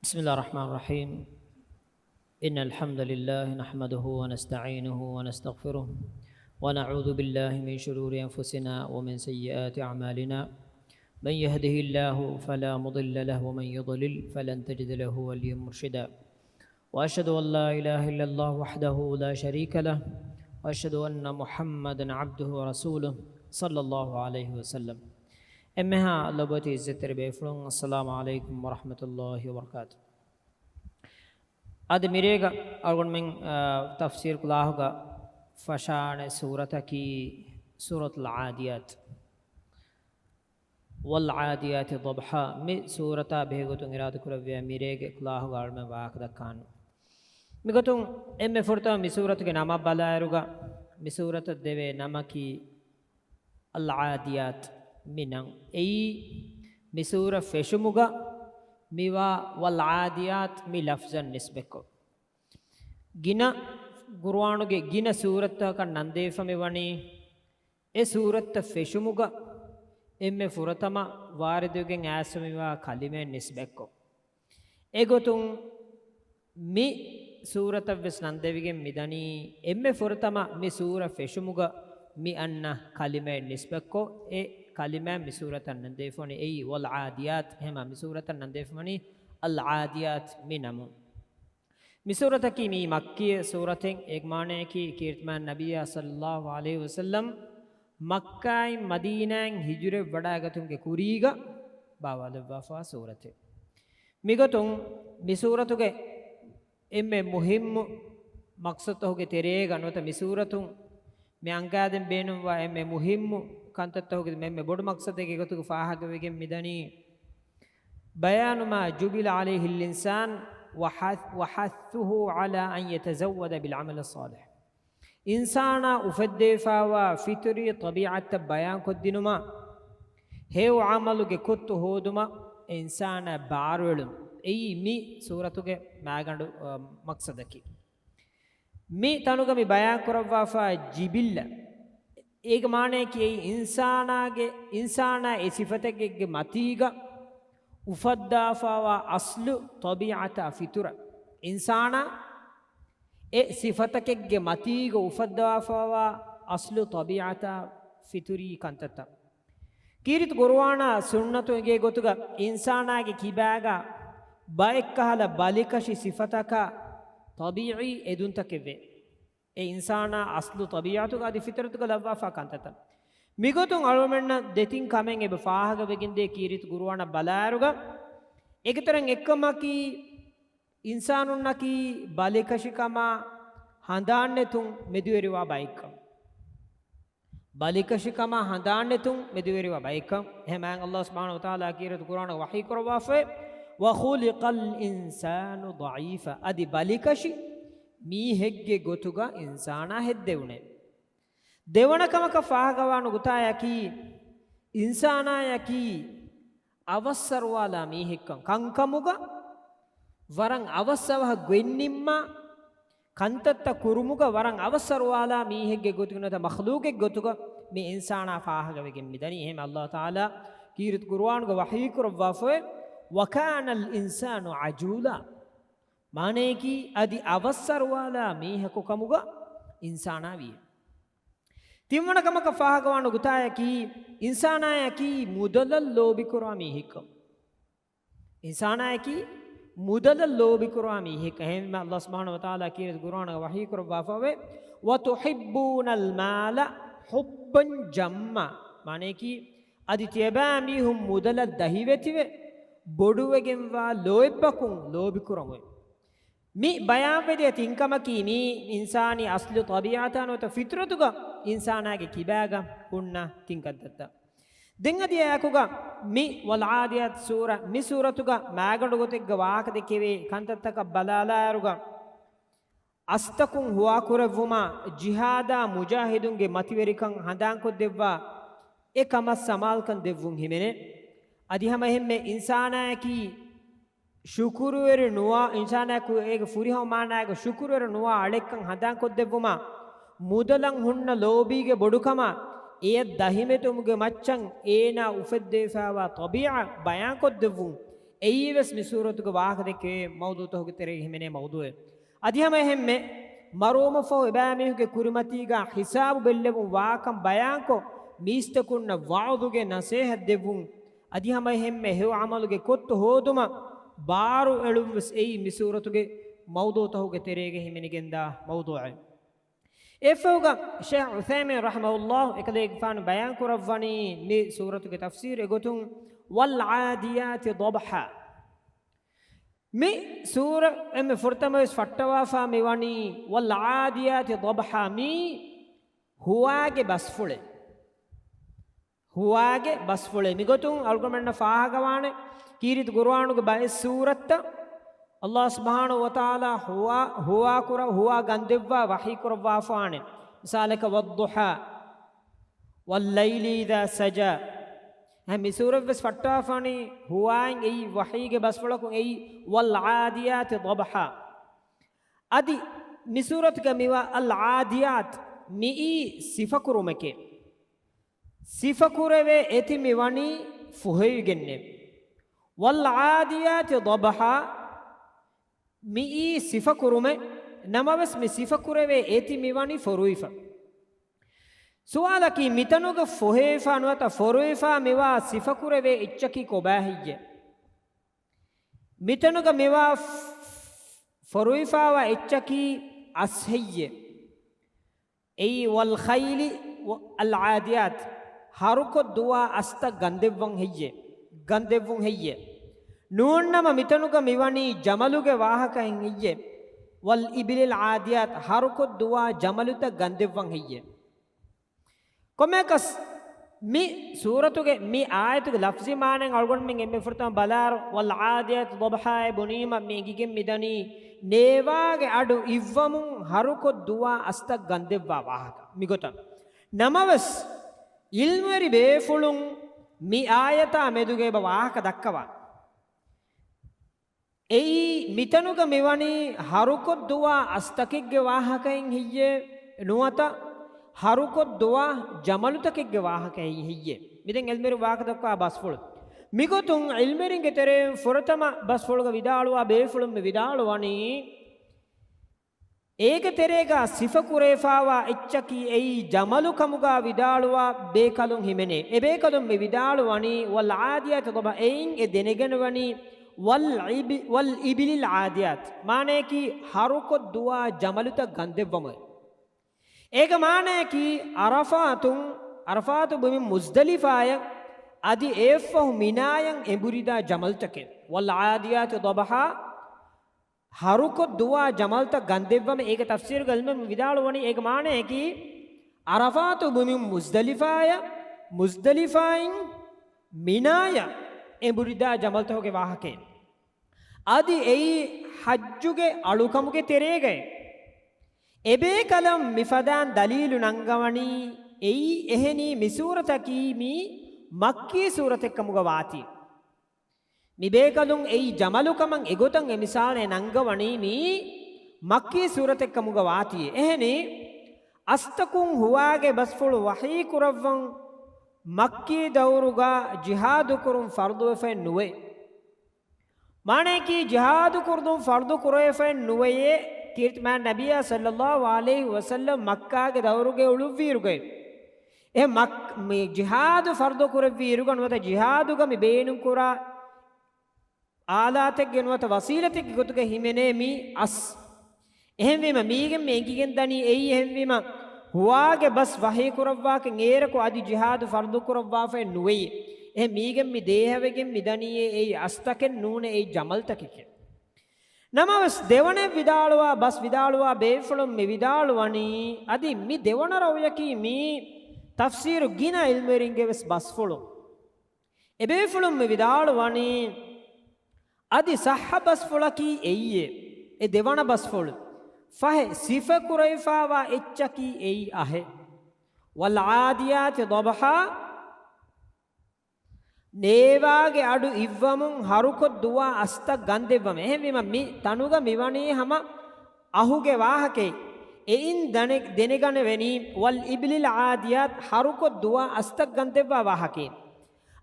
بسم الله الرحمن الرحيم إن الحمد لله نحمده ونستعينه ونستغفره ونعوذ بالله من شرور أنفسنا ومن سيئات أعمالنا من يهده الله فلا مضل له ومن يضلل فلن تجد له وليا مرشدا وأشهد أن لا إله إلا الله وحده لا شريك له وأشهد أن محمدا عبده ورسوله صلى الله عليه وسلم أمها لبوتي الزتر بيفرون السلام عليكم ورحمة الله وبركاته أد ميريغا أرغن من تفسير كلاهغا فشان سورة كي سورة العاديات والعاديات ضبحا مي سورة بهغتون إرادة كربيا ميريغا كلاهغا أرمى واقدا كانوا ميغتون أمي فرطا مي سورة كي ناما بالايروغا مي سورة ديوه ناما كي العاديات منن أي مسورة فشموغا ميوا والعاديات مي لفظا نسبكو جنا قرآنو کے جنا سورة کا نندیفا میوانی اے سورة فشموغا امی فرطما واردو کے ایسا میوا کلمہ نسبکو اگوتون می سورة وس نندیوی کے میدانی امی فرطما می سورة فشموغا می انہ کلمہ نسبکو اے كلمة مسورة الننديفوني أي والعاديات هما مسورة الننديفوني العاديات منامو مسورة كي مي مكي سورة ایک معنی کی کیرتمان نبی صلی اللہ علیہ وسلم مکہ مدینہ ہجرے وڈاگتوں کے کوریگا باوال وفا سورة میگتوں مسورة کے امی مهم مقصد ہو کے تیرےگا نوتا مسورة میں انگادن بینوں و امی مهم كانتته من بود مقصد کے گتو فاہگ وگے مدنی بیان ما جبل عليه الانسان وحثه على ان يتزود بالعمل الصالح انسان افدفا وفطري طبيعه بيان كدنما هيو عمل کے کت ہودما انسان بارولم ای می سورۃ کے ماگند مقصد کی می تنوگ می بیان کروا فا جبل ایک معنی کہ انسانا اے صفتکے متیگا افدافا و اصل طبیعت فطر انسانا اے صفتکے متیگا افدافا و اصل طبیعت فطری کنتتا کیرت قرآن سنتوں کے گوتگا انسانا کے کیباگا بائک کہلا بالکشی صفتکا طبیعی ادون تکوے اے انسانا اصل طبیعتو کا دی فطرتو کا لوافا کانتتا میگوتون علومن دیتین کامیں اے بفاہگ بگن دے کیریت گروانا بلائرگا ایک طرح اکما کی انسانونا کی بالیکشکما ہندانتون میدویروا بائکا بالیکشکما ہندانتون میدویروا بائکا ہمان اللہ سبحانہ وتعالی کیریت گروانا وحی کروافے وخلق الانسان ضعیفا ادی بالیکشی می ಹೆಗ್ಗೆ ಗೊತುಗ ಇನ್ಸಾನ ಹೆದ್ದೆವನೆ ದೇವಣಕಮಕ ಫಾಹಗವಾನು ಗುತಾಯಕಿ ಇನ್ಸಾನಾಯಕಿ ಅವಸರ್ವಾಲ ಮೀ ಹೆಕ್ಕಂ ಕಂಕಮುಗ ವರಂ ಅವಸವಹ ಗೆನ್ನಿಮ್ಮ ಕಂತತ್ತ ಕುರುಮುಗ ವರಂ ಅವಸರ್ವಾಲ ಮೀ ಹೆಗ್ಗೆ ಗೊತುಗನದ ಮಖ್ಲೂಕೆ ಗೊತುಗ ಮೀ ಇನ್ಸಾನ ಫಾಹಗವೆಗೆ ಮಿದನಿ ಹೆಮ ಅಲ್ಲಾಹ್ ತಾಲಾ ಕೀರಿತ್ ಕುರ್ಆನ್ ಗ ವಹೀ ಕುರವಾಫೆ ವಕಾನಲ್ ಇನ್ಸಾನು ಅಜೂಲಾ माने की अदि अवसर वाला मीहको कमुगा इंसाना भी तिमण कमक फाहगवान गुताया की इंसानाया की मुदलल लोबी कुरा मीहिक इंसानाया की मुदलल लोबी कुरा मीहिक है में अल्लाह सुब्हानहु व तआला की कुरान वही कुर वाफवे व तुहिब्बुनल माल हुब्बन जम्मा माने की अदि तियबा मीहुम मुदलल दहिवेतिवे बोडुवेगें वा लोइब्बकुं लोबी कुरमवे मी बयान वेदे तिंकम की मी इंसानी असली तबीयत अनोत फित्रतुगा इंसानागे किबागा उन्ना तिंकदत्ता देंगदिया याकुगा मी वलआदियत सूरा मी सूरतुगा मागंड गोतेग वाक देकेवे कंततक बलालारुगा अस्तकुं हुआ कुरवुमा जिहादा मुजाहिदुंगे मतिवेरिकं हंदां को देव्वा एकम समाल कन देवुं हिमेने अधिहम हिम्मे इंसाना की ಶುಕುರುವೆರ ನುವಾ ಇನ್ಸಾನಕು ಏಗ ಫುರಿಹ ಮಾನಾಗ ಶುಕುರುವೆರ ನುವಾ ಅಳೆಕ್ಕಂ ಹದಾಂ ಕೊದ್ದೆವ್ವುಮ ಮುದಲಂ ಹುಣ್ಣ ಲೋಬಿಗೆ ಬೊಡುಕಮ ಏ ದಹಿಮೆತುಮುಗೆ ಮಚ್ಚಂ ಏನ ಉಫೆದ್ದೇಫಾವ ತಬಿಯಾ ಬಯಾನ್ ಕೊದ್ದೆವ್ವು එයිවස් මේ සූරතුක වාහක දෙකේ මවුදු තහුග තෙරේ හිමනේ මවුදුවේ අධියම එහෙම්මේ මරෝම ෆෝ ඉබාමෙහුගේ කුරිමතිගා හිසාබු බෙල්ලෙමු වාකම් බයාන්කෝ මීස්තකුන්න වාදුගේ නසේහත් දෙවුන් අධියම එහෙම්මේ හේව අමලුගේ කොත්තු හෝදුම බාරු එළුම්ස් එයි මේ සූරතුගේ මවුදු තහුග තෙරේගේ හිමනිගෙන්දා මවුදුයි එෆෝග ෂේඛ් උසෛමීන් රහමහුල්ලාහ් එකදේ ගෆාන බයාන් කරවනි මේ සූරතුගේ තෆ්සීර් එගොතුන් වල් ආදියාති ضبحا මේ සූර එමෙ ෆොර්තමස් ෆට්ටවාෆා මෙවනි වල් ආදියාති ضبحا මේ හුවාගේ බස්ෆුලේ මිගොතුන් අල්ගමන්න ෆාහගවානේ කීරිත් කුර්ආනුගේ බය සූරත්ත අල්ලාහ් සුබ්හානහු වතාලා හුවා ගන්දෙව්වා වහී කරවා ෆානේ මිසාලක වද්දුහා වල් ලෛලි ඉදා සජා හැම සූරවස් ෆට්ටාෆානේ හුවාන් එයි වහීගේ බස්ෆුලකුන් එයි වල් ආදියාති ضبحا අදි මිසූරත්ක මිවා අල් ආදියාත් මී සිෆකුරුමකේ සිෆකුරවේ එති මිවනි ෆුහයුගෙන්නේ වල් ආදියාති ضبحا මී සිෆකුරුමේ නමවස් මි සිෆකුරවේ එති මිවනි ෆොරුයිෆා සුවාලකි මිතනුග ෆොහේෆා නුවත ෆොරුයිෆා මෙවා සිෆකුරවේ ඉච්චකි කොබාහිජ්ජ මිතනුග මෙවා ෆොරුයිෆාවා ඉච්චකි අස්හෙය්ය එයි වල් ඛයිලි අල් ආදියාත් හරුකො දුවා අස්ත ගන්දෙව්වුන් හෙය්ය නූන්නම මිතනුග මිවනි ජමලුගේ වාහකයන් හෙය්ය වල් ඉබිලිල් ආදියාත් හරුකො දුවා ජමලුත ගන්දෙව්වුන් හෙය්ය කොමෙකස් මි සූරතුගේ මි ආයතුගේ ලෆ්සි මානෙන් අල්ගොන් මින් එම්මෙ ෆුර්තම බලාර වල් ආදියාත් ضبحා බුනීම මේගිගෙන් මිදනි නේවාගේ අඩු ඉව්වමුන් හරුකො දුවා අස්ත ගන්දෙව්වා වාහක මිගොත නමවස් ඉල්මරි බේෆුලුන් මි ආයතා මෙදුගේ වාහක දක්කවා එයි මිතනුග මෙවනි හරුකො දුවා අස්තකෙක්ගේ වාහකෙන් හිయ్యේ නුවත හරුකො දුවා ජමලුතකෙක්ගේ වාහකෙන් හිయ్యේ මිදෙන් එල්මරි වාහක දක්වා බස්ෆුල මිගොතුන් ඉල්මරින්ගේ තරේ ෆොරතම බස්ෆුලක විදාලුවා බේෆුලුම් විදාලුවනි ඒක තෙරේගා සිෆකුරේෆාවා එච්චකි එයි ජමලු කමුගා විදාලුවා බේකලුන් හිමනේ එබේකලුම් මේ විදාලුවනි වල් ආදියාත් ضبحا එයින් එ දෙනගෙනවනි වල් ඉබිලිල් ආදියාත් මානේ කි හරුකො දුවා ජමලුත ගන්දෙව්වම ඒක මානේ කි අරෆාතු බිමි මුස්දලිෆාය අදි ඒෆහු මිනායන් එඹුරිදා ජමල්තකේ වල් ආදියාත් ضبحا හරුකො දුවා ජමල්ත ගන්දෙව්වම ඒක තෆ්සීර් ගල්ම විදාලවනි ඒක මානේ කි අරෆාතු බිමි මුස්දලිෆායින් මිනාය එඹුරිදා ජමල්තෝගේ වාහකේ আদি එයි හජ්ජුගේ අලුකමුගේ තෙරේගේ එබේ කලම් මිෆදාන් දලීලු නංගවණි එයි එහෙනි මිසූරතකි මි මක්කී සූරතෙක්කමුග වාති මිබේ කලුන් එයි ජමලුකමන් එගොතන් එමිසාලේ නංගවණි මි මක්කී සූරතෙක්කමුග වාති එහෙනි අස්තකුන් හුවාගේ බස්ෆුල් වහී කුරවවන් මක්කී දවුරුගා ජිහාදු කුරුම් ෆර්දු වෙෆෙන් නුවේ මානේ කි ජිහාදු කුරුම් ෆර්දු කුරෙෆෙන් නුවේ කීර්තිමාන් නබියා සල්ලල්ලාහු අලයිහි වසල්ලම් මක්කාගේ දවුරුගේ උළුවීරුගේ මේ ජිහාදු ෆර්දු කුරවීරුගන් වත ජිහාදුග මි බේනුම් කුරා ආලාතෙක් ගෙනවත වසීලතෙක් ගොතුගේ හිමනේ මි අස් එහෙම වීම මීගෙන් මේකිගෙන් දනි එයි එහෙම වීම හුවාගේ බස් වහී කුරවවාක නේරකෝ අදි ජිහාදු ෆර්දු කුරවවාෆේ නුවේ එහ මීගෙන් මි දේහවෙගෙන් මිදනියේ ඒ අස්තකෙන් නූනේ ඒ ජමල්තකෙක නමවස් දෙවනේ විදාලුවා බස් විදාලුවා බේෆලොම් මි විදාලුවනි අදි මි දෙවන රවයකි මි තෆ්සීර් ගින ඉල්මරින්ගේ වස් බස්ෆලොම් එබේෆලොම් මි විදාලුවනි අදි සහබස් ෆලකි එයියේ ඒ දෙවන බස්ෆලොම් ෆහ සිෆ කුරයිෆාවා එච්චකි එයි අහෙ වල් ආදියාත් ضبحا නේවාගේ අඩු ඉව්වමුන් හරුකො දුවා අස්ත ගන්දෙවම එහෙම මි තනුග මිවණී හැම අහුගේ වාහකේ එයින් දෙනගන වෙනි වල් ඉබ්ලිල් ආදියාත් හරුකො දුවා අස්ත ගන්දෙවවා වාහකේ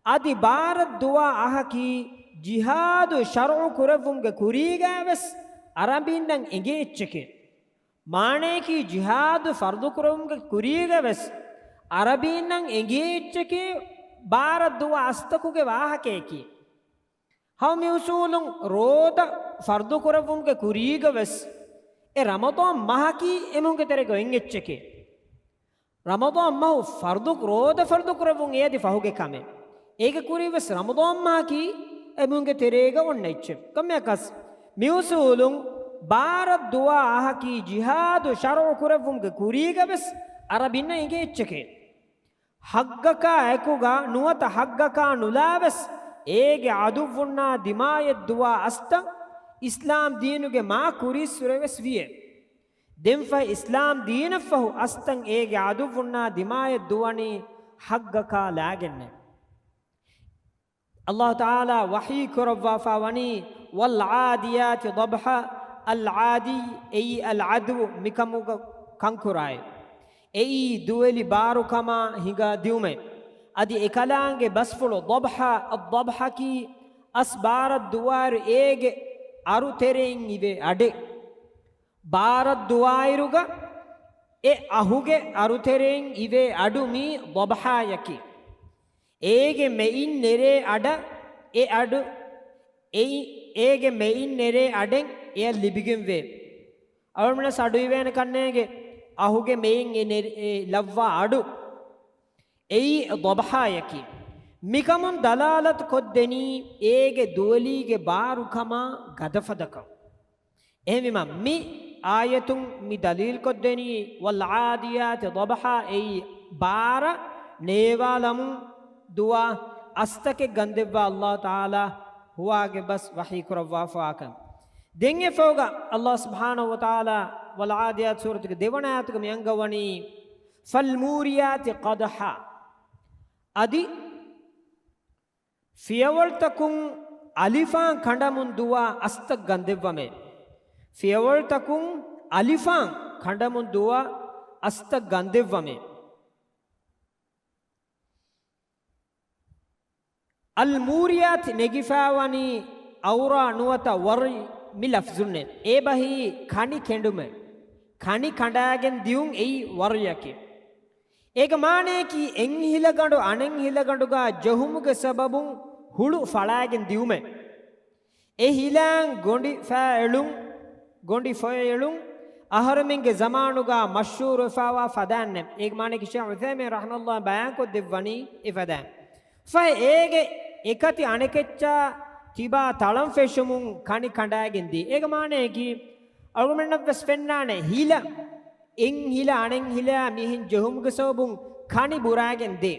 আদি බාර දුවා අහකි ಜಿಹಾದು ಶರ್ಉ ಕುರವುಂಗೆ ಕುರಿಗಾವೆಸ್ ಅರಬಿನ್ನಂ ಎಂಗೇಚ್ಚಕೆ ಮಾಣೇಕಿ ಜಿಹಾದು ಫರ್ದು ಕುರವುಂಗೆ ಕುರಿಗಾವೆಸ್ ಅರಬಿನ್ನಂ ಎಂಗೇಚ್ಚಕೆ ಬಾರದ್ದುವ ಅಸ್ತಕುಗೆ ವಾಹಕೇಕಿ ಹೌಮಿ ಉಸೂಲುಂ ರೋದ ಫರ್ದು ಕುರವುಂಗೆ ಕುರಿಗಾವೆಸ್ ಎ ರಮದಾನ್ ಮಹಕಿ ಎಮುಂಗೆ ತೆರೆಗೊ ಎಂಗೆಚ್ಚಕೆ ರಮದಾನ್ ಮಹು ಫರ್ದು ರೋದ ಫರ್ದು ಕುರವುಂ ಏದಿ ಫಹುಗೆ ಕಮೆ ಏಗ ಕುರಿವೆಸ್ ರಮದಾನ್ ಮಹಕಿ ಎಮುಂಗೆ ತೆರೆಗ ಒಣ್ಣೆಚ್ಚೆ ಕಮ್ಯಾಕಸ್ ಮಿউসুলুಂ ಬಾರದ್ ದುವಾ ಆಹಕಿ ಜಿಹಾದು ಶರ್ಉ ಕುರವುಂಗೆ ಕುರಿಗಾವೆಸ್ ಅರಬಿನ್ನ ಎಂಗೆಚ್ಚಕೆ ಹಗ್ಗಕ ಎಕುಗ ನುವತ ಹಗ್ಗಕ ನುಲಾವೆಸ್ ಏಗೆ ಅದುವುನ್ನ ದಿಮಾಯದ್ ದುವಾ ಅಸ್ತ ಇಸ್ಲಾಂ ದೀನುಗೆ ಮಾ ಕುರಿಸುರವೆಸ್ ವಿಯೆ ದೆಂಫ ಇಸ್ಲಾಂ ದೀನಫಹು ಅಸ್ತಂ ಏಗೆ ಅದುವುನ್ನ ದಿಮಾಯದ್ ದುವನಿ ಹಗ್ಗಕ ಲಾಗೆನ್ನೆ ಅಲ್ಲಾಹ್ ತಾಲಾ ವಹೀ ಕುರವ್ವಾಫಾವನಿ ವಲ್ ಆದಿಯಾತಿ ದಬ್ಹ ಅಲ್ ಆದಿ ಐ ಅಲ್ ಅದು ಮಿಕಮುಗ ಕಂಕುರಾಯ್ ಐ ದುವೆಲಿ ಬಾರುಕಮ ಹಿಗ ದಿಯುಮೆ ಅದಿ ಎಕಲಾಂಗೆ ಬಸ್ಫುಳು ದಬ್ಹ ಅದ್ ದಬ್ಹಕಿ ಅಸ್ಬಾರದ್ ದುವಾರು ಏಗೆ ಅರು ತೆರೆಯಿಂ ಇವೆ ಅಡೆ ಬಾರದ್ ದುವಾಯಿರುಗ ಎ ಅಹುಗೆ ಅರು ತೆರೆಯಿಂ ಇವೆ ಅಡು ಮೀ ದಬ್ಹಾಯಕಿ ಏಗೆ ಮೇಯಿನ್ ನೆರೆ ಅಡ ಎ ಅಡು ಏಗೆ ಮೇಯಿನ್ ನೆರೆ ಅಡೆಂ ಎ ಲಿಬಿಗೆಂ ವೆ ಅವಳ ಸಡುವೆನ ಕನ್ನೆಗೆ ಅಹುಗೆ ಮೇಯಿನ್ ಎ ಲವ್ವ ಅಡು ಎಯಿ ದಬ್ಹಾಯಕಿ ಮಿಕಮುನ್ ದಲಾಲತ್ ಕೊದ್ದೆನಿ ಏಗೆ ದುವಲಿಗೆ ಬಾರುಕಮ ಗದಫದಕ ಎಮಿಮ ಮಿ ಆಯತುಂ ಮಿ ದಲೀಲ್ ಕೊದ್ದೆನಿ ವಲ್ ಆದಿಯಾತ್ ದಬ್ಹ ಎಯಿ ಬಾರ ನೇವಾಲಮು ದುವಾ ಅಸ್ತಕೆ ಗಂದೆವ್ವ ಅಲ್ಲಾಹ್ ತಾಲಾ ಹುವಾಗೆ ಬಸ್ ವಹೀ ಕುರವ್ವಾ ಫಾಕಂ ದೆಂಗೆ ಫೋಗ ಅಲ್ಲಾಹ್ ಸುಬ್ಹಾನಹು ವ ತಾಲಾ ವಲ್ ಆದಿಯಾತ್ ಸೂರತ್ಗೆ ದೇವನಾಯತ್ಗೆ ಮಿಯಂಗವನಿ ಫಲ್ ಮೂರಿಯಾತ್ ಕದಹ ಅದಿ ಫಿಯವಳ್ತಕುಂ ಅಲಿಫಾಂ ಖಂಡಮುನ್ ದುವಾ ಅಸ್ತಕ್ ಗಂದೆವ್ವಮೆ ಫಿಯವಳ್ತಕುಂ ಅಲಿಫಾಂ ಖಂಡಮುನ್ ದುವಾ ಅಸ್ತಕ್ ಗಂದೆವ್ವಮೆ ಅಲ್ ಮೂರಿಯಾತ್ ನೆಗಿಫಾವನಿ ಔರಾ ನುವತ ವರಿ ಮಿ ಲಫ್ಜುನ್ನೆ ಏ ಬಹಿ ಖಾನಿ ಕೆಂಡುಮೆ ಖಾನಿ ಖಂಡಾಗೆನ್ ದಿಯುಂ ಎಯಿ ವರಿಯಕೆ ಏಕ ಮಾನೇಕಿ ಎಂ ಹಿಲಗಂಡು ಅಣೆಂ ಹಿಲಗಂಡುಗ ಜಹುಮುಗೆ ಸಬಬುಂ ಹುಳು ಫಳಾಗೆನ್ ದಿಯುಮೆ ಎ ಹಿಲಾಂ ಗೊಂಡಿ ಫಾಎಳುಂ ಗೊಂಡಿ ಫಾಎಳುಂ ಅಹರಮಿಂಗೆ ಜಮಾನುಗ ಮಶ್ಹೂರ್ ಫಾವಾ ಫದಾನ್ನೆ ಏಕ ಮಾನೇಕಿ ಶೇಖ್ ಉಸೈಮೀನ್ ರಹಮತುಲ್ಲಾಹ್ ಬಯಾನ್ ಕೊ ದಿವ್ವನಿ ಇ ಫದಾನ್ ಫೈ ಏಗೆ ಏಕತಿ ಅಣೆಕೆಚ್ಚ ತಿಬಾ ತಳಂ ಫೆಶುಮುಂ ಖಾನಿ ಖಂಡಾಗೆನ್ ದಿ ಏಕ ಮಾನೇಕಿ ಅಳುಮೆನ್ನ ವೆಸ್ ಫೆನ್ನಾನೆ ಹಿಲ එං හිල අනෙන් හිලා මිහින් ජොහුමුගේ සෝබුන් කණි බුරාගෙන් දේ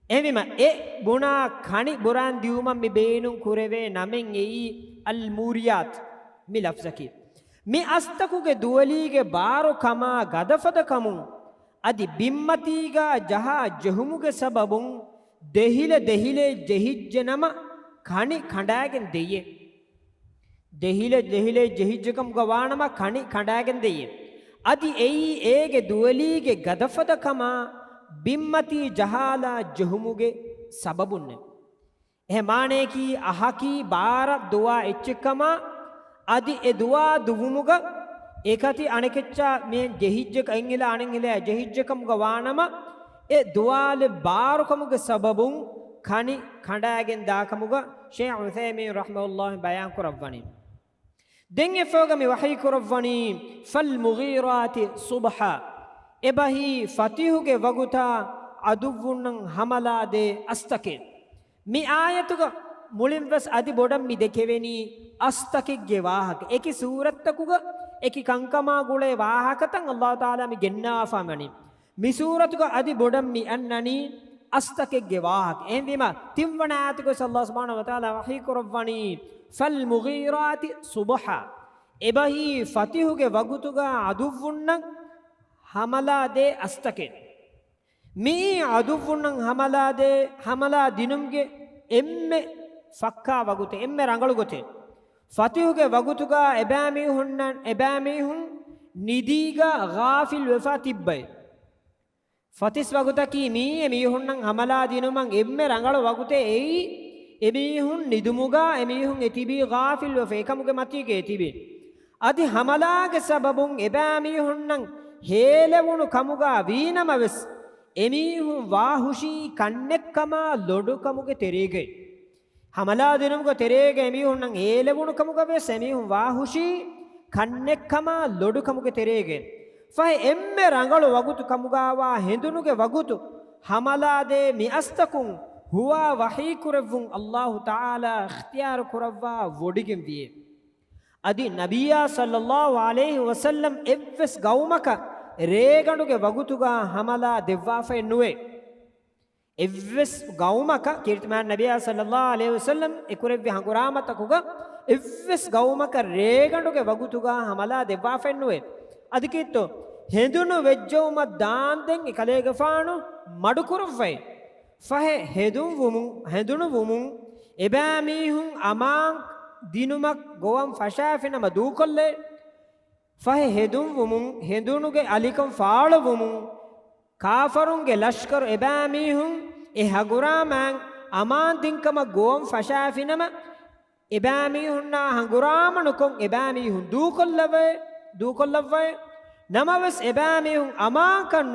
එවිම ඒ බුණා කණි බුරාන් දියුමම් මි බේනුන් කුරෙවේ නමෙන් එයි අල් මූරියාත් මි ලෆ්සකි මි අස්තකුගේ දුවලීගේ බාරු කමා ගදෆද කමුන් අදි බිම්මතීගා ජහා ජොහුමුගේ සබබුන් දෙහිල දෙහිලේ ජෙහිජ්ජනම කණි කණ්ඩාගෙන් දෙයේ දෙහිල දෙහිලේ ජෙහිජ්ජකම් ගවානම කණි කණ්ඩාගෙන් දෙයේ ಅದಿ ಎಯಿ ಏಗೆ ದುವಲಿಗೆ ಗದಫದ ಕಮ ಬಿಮ್ಮತಿ ಜಹಾಲ ಜಹುಮುಗೆ ಸಬಬುನ್ನೆ ಎ ಮಾನೇಕಿ ಅಹಕಿ ಬಾರ ದುವಾ ಎಚ್ಚಕಮ ಅದಿ ಎ ದುವಾ ದುವುಮುಗ ಏಕತಿ ಅಣಕೆಚ್ಚ ಮೇ ಜಹಿಜ್ಜಕ ಎಂಗಿಲ ಅಣಂಗಿಲ ಜಹಿಜ್ಜಕಂ ಗವಾನಮ ಎ ದುವಾಲೆ ಬಾರುಕಮುಗೆ ಸಬಬುಂ ಖನಿ ಖಂಡಾಗೆನ್ ದಾಕಮುಗ ಶೇಖ್ ಉಸೈಮೀನ್ ರಹಮತುಲ್ಲಾಹ್ ಬಯಾನ್ ಕುರವ್ವನಿ ದೆಂಗೆ ಫೋಗಮಿ ವಹೀ ಕುರವ್ವನಿ ಫಲ್ ಮುಗೀರಾತಿ ಸುಬ್ಹ ಎಬಹಿ ಫತಿಹುಗೆ ವಗುತ ಅದುವುನ್ನಂ ಹಮಲಾದೆ ಅಸ್ತಕೆ ಮಿ ಆಯತುಗ ಮುಳಿಂವಸ್ ಅದಿ ಬೊಡಂ ಮಿ ದೆಕೆವೆನಿ ಅಸ್ತಕಿಗೆ ವಾಹಕ ಏಕಿ ಸೂರತ್ತಕುಗ ಏಕಿ ಕಂಕಮಾ ಗುಳೆ ವಾಹಕತಂ ಅಲ್ಲಾಹ್ ತಾಲಾ ಮಿ ಗೆನ್ನಾಫಮನಿ ಮಿ ಸೂರತುಗ ಅದಿ ಬೊಡಂ ಮಿ ಅನ್ನನಿ ಅಸ್ತಕಿಗೆ ವಾಹಕ ಎಂದಿಮ ತಿವ್ವನಾತುಗ ಸಲ್ಲಲ್ಲಾಹು ಸುಬ್ಹಾನಹು ವ ತಾಲಾ ವಹೀ ಕುರವ್ವನಿ ಫಲ್ ಮುಗೀರಾತಿ ಸುಬ್ಹ ಎಬಹಿ ಫತಿಹುಗೆ ವಗುತುಗ ಅದುವುನ್ನಂ ಹಮಲಾದೆ ಅಸ್ತಕೆ ಮೀ ಅದುವುನ್ನಂ ಹಮಲಾದೆ ಹಮಲಾ ದಿನುಮ್ಗೆ ಎಮ್ಮೆ ಫಕ್ಕಾ ವಗುತೆ ಎಮ್ಮೆ ರಂಗಳು ಗೊತೆ ಫತಿಹುಗೆ ವಗುತುಗ ಎಬಾಮೀಹುನ್ ನಿದೀಗ ಗಾಫಿಲ್ ವೆಫಾ ತಿಬ್ಬೈ ಫತಿಸ್ ವಗುತಕಿ ಮೀ ಮೀಹುನ್ನಂ ಹಮಲಾ ದಿನುಮಂ ಎಮ್ಮೆ ರಂಗಳು ವಗುತೆ ಎಯಿ emihun nidumuga emihun etibi ghafil wa fekamuge matike etibi adi hamalage sababun ebamihun nan helewunu kamuga wiinamaves emihun wahushi kannekkama lodukamuge terege hamala dinumuge terege emihun nan helewunu kamuga ves emihun wahushi kannekkama lodukamuge terege fahe emme rangalu wagutu kamugawa hendunuge wagutu hamalade mi astakun huwa wahi kurevun Allah taala ikhtiyar kuravwa wodigem wiye adi nabiya sallallahu alaihi wasallam evves gaumaka reganduge wagutuga hamala devwa fa nuwe evves gaumaka kirtiman nabiya sallallahu alaihi wasallam ekurevvi hanguramata kuga evves gaumaka reganduge wagutuga hamala devwa fa nuwe adikitto hendunu vejjoma daanden ekalega faanu madu kuruvai fahe hendunu wumun ebamihun aman dinumak gowam fashafina madu kolle fahe hendunuge alikam faala wumun kafarunge lashkar ebamihun e haguraman aman dinkama gowam fashafinama ebamihunna hanguramanukon ebamihun du kollave namaves ebamihun amankan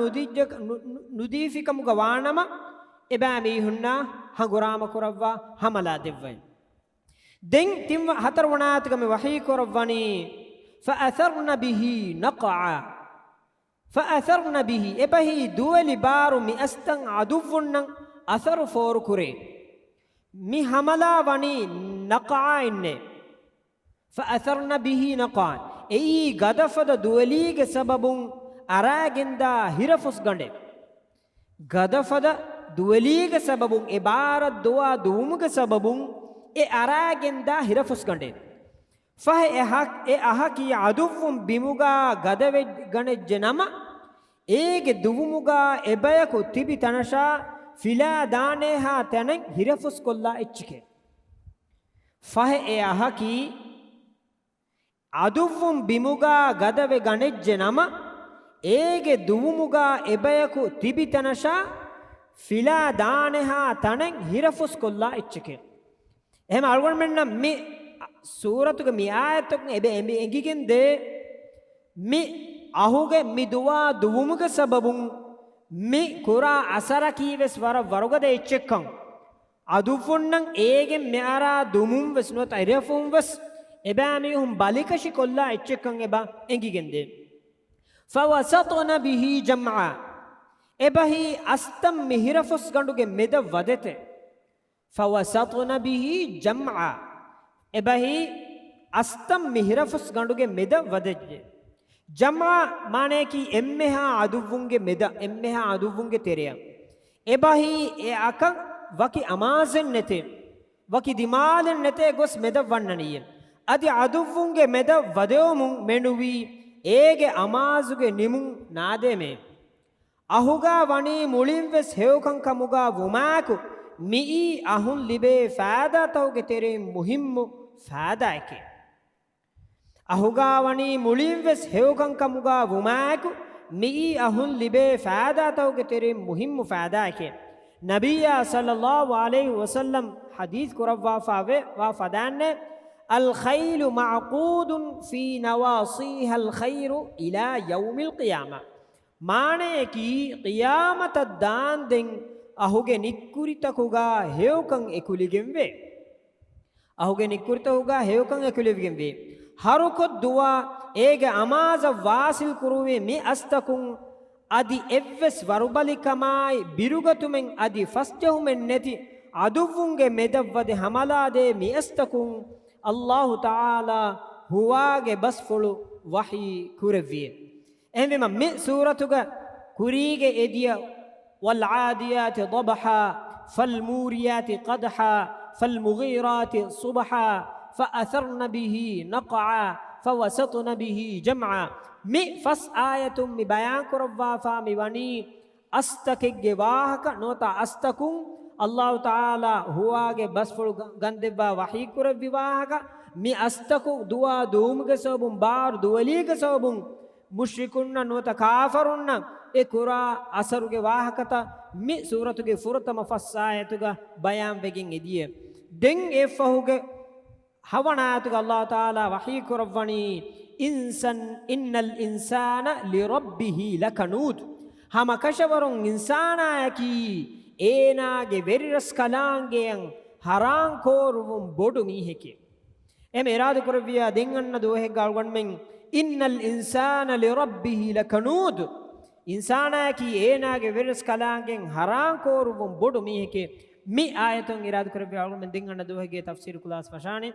nudifikamuga waanama ebamihunna hangurama kuravwa hamala devvai den timwa hatarwanaatgame wahi kuravwani فأثرن به نقعا فأثرن به إبهي دولي بارو مي أستن عدوفن أثر فور كوري مي هملا وني نقعا إني فأثرن به نقعا أي غدفد دوليك سبب أراغندا هرفس غنده غدفد دوليك سبب إبارة دوا دومك سبب إي أراغندا هرفس غنده فه احكي عدوم بموغا غدوي غنجنما ايگ دوموغا ابيكو تيبي تنشا فلا دانها تنن هرفس كولا اچكه فه احكي عدوم بموغا غدوي غنجنما ايگ دوموغا ابيكو تيبي تنشا فلا دانها تنن هرفس كولا اچكه එහෙම අල්ගොන් මෙන්න මේ සූරතුක මේ ආයතක එබේ එංගිගෙන් දේ මේ අහුගේ මේ දුවා දුවුමුක සබබුන් මේ කුරා අසර කීවස් වර වරගද එච්චෙක්කම් අදුෆොන්නන් ඒගෙන් මෙආරා දුමුම් වස් නොත ඉරෆුම් වස් එබෑමි හුම් බලිකෂි කොල්ලා එච්චෙක්කම් එබා එංගිගෙන් දේ فوسطن به جمعا එබහි අස්තම් මිහිරෆස් ගඬුගේ මෙද වදෙත فوسطن به جمعا එබහි අස්තම් මිහිරෆස් ගඬුගේ මෙද වදෙජ්ජේ ජමා මානේ කි එම්මෙහා අදුවුන්ගේ මෙද එම්මෙහා අදුවුන්ගේ තෙරිය එබහි ඒ අක වකි අමාසෙන් නැතේ වකි දිමාලෙන් නැතේ ගොස් මෙද වන්නනිය අදි අදුවුන්ගේ මෙද වදෙවමුන් මෙනුවි ඒගේ අමාසුගේ නිමුන් නාදෙමේ අහුගා වණී මුලින් වෙස් හේවකම් කමුගා වුමාකු මී අහුන් ලිබේ ෆාදාතෝගේ තෙරේ මුහිම්මු ෆාදායකේ අහුගාවණී මුලින් වෙස් හේවකම් කමුගා වුමාකු මී අහුන් ලිබේ ෆාදාතෝගේ තෙරේ මුහිම්මු ෆාදායකේ නබියා සල්ලල්ලාහු අලයිහි වසල්ලම් හදීස් කුරවා ෆාවේ වා ෆදාන්නේ අල් ඛයිලු මඅකූදුන් ෆී නවාසීහල් ඛයිරු ඉලා යෞමිල් ඛියාමා මානේ කී ඛියාමත දාන් දෙන් අහුගේ නික්කුරිතකුගා හේවකම් එකුලිගෙන් වේ අහුගේ නික්කුරිතකුගා හේවකම් එකුලිගෙන් වේ හරුකොත් දුවා ඒගේ අමාස වාසිල් කුරුවේ මේ අස්තකුන් අදි එව්වස් වරුබලිකමයි බිරුගතුමෙන් අදි ෆස්ජහුමෙන් නැති අදුවුන්ගේ මෙදවද හමලාදේ මේ අස්තකුන් අල්ලාහ් තාලා හුවාගේ බස්ෆුළු වහී කුරවිය එහෙනම් මේ සූරතුග කුරීගේ එදිය والعاديات ضبحا فالموريات قدحا فالمغيرات صبحا فأثرن به نقعا فوسطن به جمعا مي فس آية مي بيان كربا فامي وني أستكك واهك نوتا أستكون الله تعالى هواගේ بسفل غندبا وحي كربي واهك مي أستكو دوا دومك سبب بار دوليك سبب මුෂ්රිකුන්න නොත කාෆරුන්න ඒ කුරා අසරුගේ වාහකත මි සූරතුගේ ෆුරතම ෆස්සායතුග බයම් වෙකින් එදිය den e fahuge hawanatu Allah taala wahi kurawani innal insana li rabbih lakanud hama kashawarun insana yaki eenage veriras kalangeyan haran koruvum bodu miheke em iradu kurviya den anna dohe galgon men innal insana li rabbih lakanud insana yaki eenage veriras kalangen haran koruvum bodu miheke mi ayatun iradu kurviya galgon men den anna dohe ge tafsir kulas fashani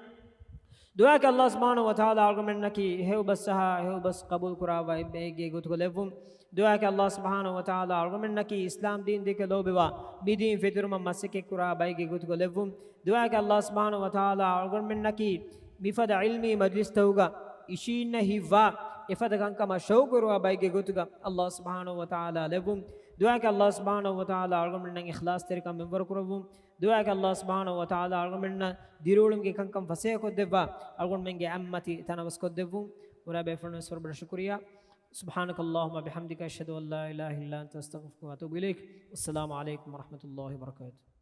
दुआ के अल्लाह सुब्हानहु व तआला आर्गुमेंट नकी हेउ बस सहा हेउ बस कबूल कुरावा बेगे गुत को लेवुम दुआ के अल्लाह सुब्हानहु व तआला आर्गुमेंट नकी इस्लाम दीन दिके लोबेवा बिदीन फितरुम मसके कुरा बेगे गुत को लेवुम दुआ के अल्लाह सुब्हानहु व तआला आर्गुमेंट नकी मिफद इल्मी मजलिस तौगा इशीन हिवा इफद कंकमा शौकुरवा बेगे गुतगा अल्लाह सुब्हानहु व तआला लेवुम दुआ के अल्लाह सुब्हानहु व तआला आर्गुमेंट नकी इखलास तरीका मेंबर कुरवुम दुआ के अल्लाह सुब्हानहु व तआला आर्गुमेंट दिरोलम के कंकम फसे को देवा आर्गुमेंट मेंगे अम्मती तनवस को देवुम उरा बेफरन सरबर शुक्रिया सुब्हानक अल्लाहुम्मा बिहम्दिका अशहदु अल्ला इलाहा इल्ला अंता अस्तगफिरुका व अतूबु इलैक अस्सलामु अलैकुम व रहमतुल्लाहि व बरकातुहू